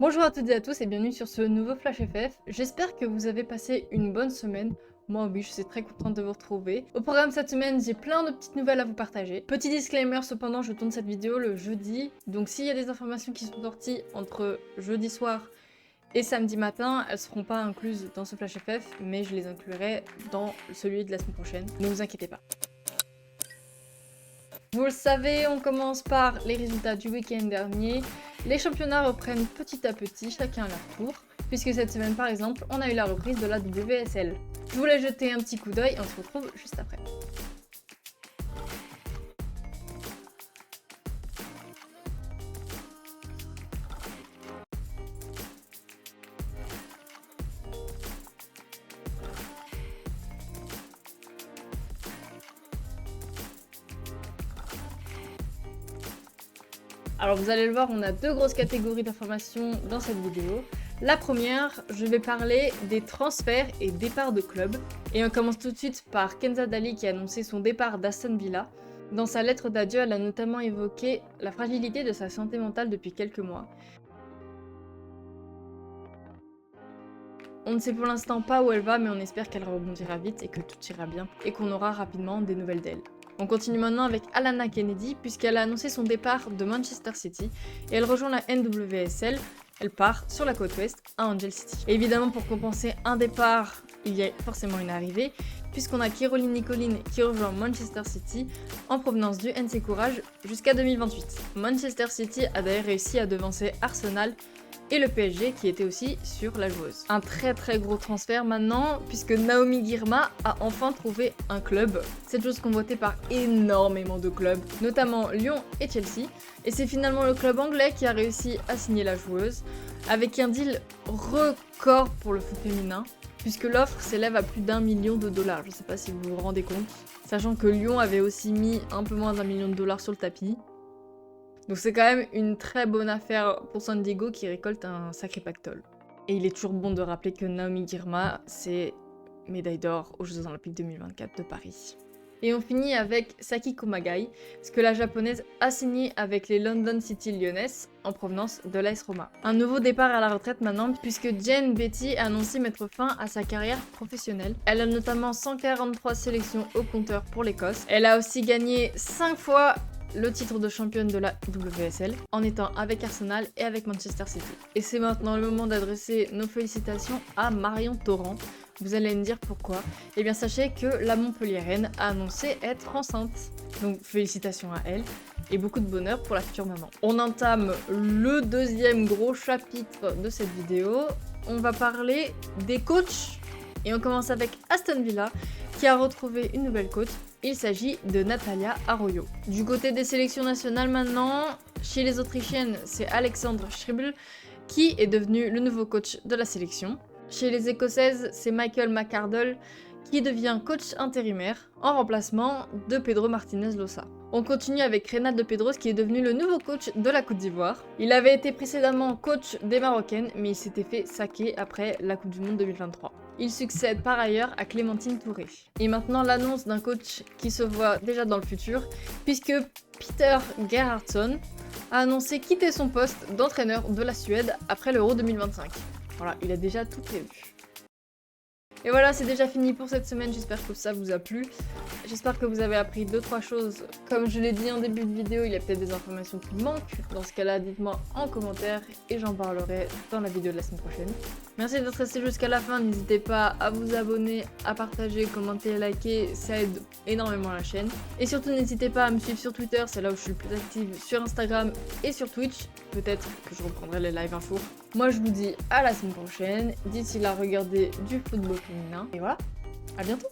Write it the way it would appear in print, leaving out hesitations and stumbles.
Bonjour à toutes et à tous et bienvenue sur ce nouveau Flash FF. J'espère que vous avez passé une bonne semaine. Moi oui, je suis très contente de vous retrouver. Au programme cette semaine, j'ai plein de petites nouvelles à vous partager. Petit disclaimer cependant, je tourne cette vidéo le jeudi. Donc s'il y a des informations qui sont sorties entre jeudi soir et samedi matin, elles seront pas incluses dans ce Flash FF, mais je les inclurai dans celui de la semaine prochaine. Ne vous inquiétez pas. Vous le savez, on commence par les résultats du week-end dernier. Les championnats reprennent petit à petit, chacun à leur tour, puisque cette semaine par exemple, on a eu la reprise de la WSL. Je voulais jeter un petit coup d'œil et on se retrouve juste après. Alors vous allez le voir, on a deux grosses catégories d'informations dans cette vidéo. La première, je vais parler des transferts et départs de clubs. Et on commence tout de suite par Kenza Dali qui a annoncé son départ d'Aston Villa. Dans sa lettre d'adieu, elle a notamment évoqué la fragilité de sa santé mentale depuis quelques mois. On ne sait pour l'instant pas où elle va, mais on espère qu'elle rebondira vite et que tout ira bien, et qu'on aura rapidement des nouvelles d'elle. On continue maintenant avec Alana Kennedy, puisqu'elle a annoncé son départ de Manchester City, et elle rejoint la NWSL. Elle part sur la côte ouest à Angel City. Et évidemment, pour compenser un départ, il y a forcément une arrivée, puisqu'on a Caroline Nicolin qui rejoint Manchester City en provenance du NC Courage jusqu'à 2028. Manchester City a d'ailleurs réussi à devancer Arsenal et le PSG qui était aussi sur la joueuse. Un très gros transfert maintenant, puisque Naomi Girma a enfin trouvé un club. Cette chose convoitée par énormément de clubs, notamment Lyon et Chelsea. Et c'est finalement le club anglais qui a réussi à signer la joueuse, avec un deal record pour le foot féminin, puisque l'offre s'élève à plus d'1 million de dollars. Je sais pas si vous vous rendez compte, sachant que Lyon avait aussi mis un peu moins d'1 million de dollars sur le tapis. Donc c'est quand même une très bonne affaire pour San Diego qui récolte un sacré pactole. Et il est toujours bon de rappeler que Naomi Girma, c'est médaille d'or aux Jeux Olympiques 2024 de Paris. Et on finit avec Saki Kumagai, parce que la japonaise a signé avec les London City Lioness en provenance de l'AS Roma. Un nouveau départ à la retraite maintenant, puisque Jen Betty a annoncé mettre fin à sa carrière professionnelle. Elle a notamment 143 sélections au compteur pour l'Écosse. Elle a aussi gagné 5 fois le titre de championne de la WSL en étant avec Arsenal et avec Manchester City. Et c'est maintenant le moment d'adresser nos félicitations à Marion Torrent. Vous allez me dire pourquoi. Eh bien sachez que la Montpelliéraine a annoncé être enceinte. Donc félicitations à elle et beaucoup de bonheur pour la future maman. On entame le deuxième gros chapitre de cette vidéo. On va parler des coachs et on commence avec Aston Villa qui a retrouvé une nouvelle coach. Il s'agit de Natalia Arroyo. Du côté des sélections nationales maintenant, chez les Autrichiennes, c'est Alexandre Schribbel qui est devenu le nouveau coach de la sélection. Chez les Écossaises, c'est Michael McArdle qui devient coach intérimaire en remplacement de Pedro Martinez Losa. On continue avec Reynald de Pedros qui est devenu le nouveau coach de la Côte d'Ivoire. Il avait été précédemment coach des Marocaines, mais il s'était fait saquer après la Coupe du Monde 2023. Il succède par ailleurs à Clémentine Touré. Et maintenant l'annonce d'un coach qui se voit déjà dans le futur, puisque Peter Gerhardsson a annoncé quitter son poste d'entraîneur de la Suède après l'Euro 2025. Voilà, il a déjà tout prévu. Et voilà, c'est déjà fini pour cette semaine, j'espère que ça vous a plu. J'espère que vous avez appris 2-3 choses. Comme je l'ai dit en début de vidéo, il y a peut-être des informations qui manquent. Dans ce cas-là, dites-moi en commentaire et j'en parlerai dans la vidéo de la semaine prochaine. Merci d'être resté jusqu'à la fin, n'hésitez pas à vous abonner, à partager, commenter, liker, ça aide énormément la chaîne. Et surtout n'hésitez pas à me suivre sur Twitter, c'est là où je suis le plus active, sur Instagram et sur Twitch. Peut-être que je reprendrai les lives un jour. Moi je vous dis à la semaine prochaine, d'ici là regardez du football féminin. Et voilà, à bientôt!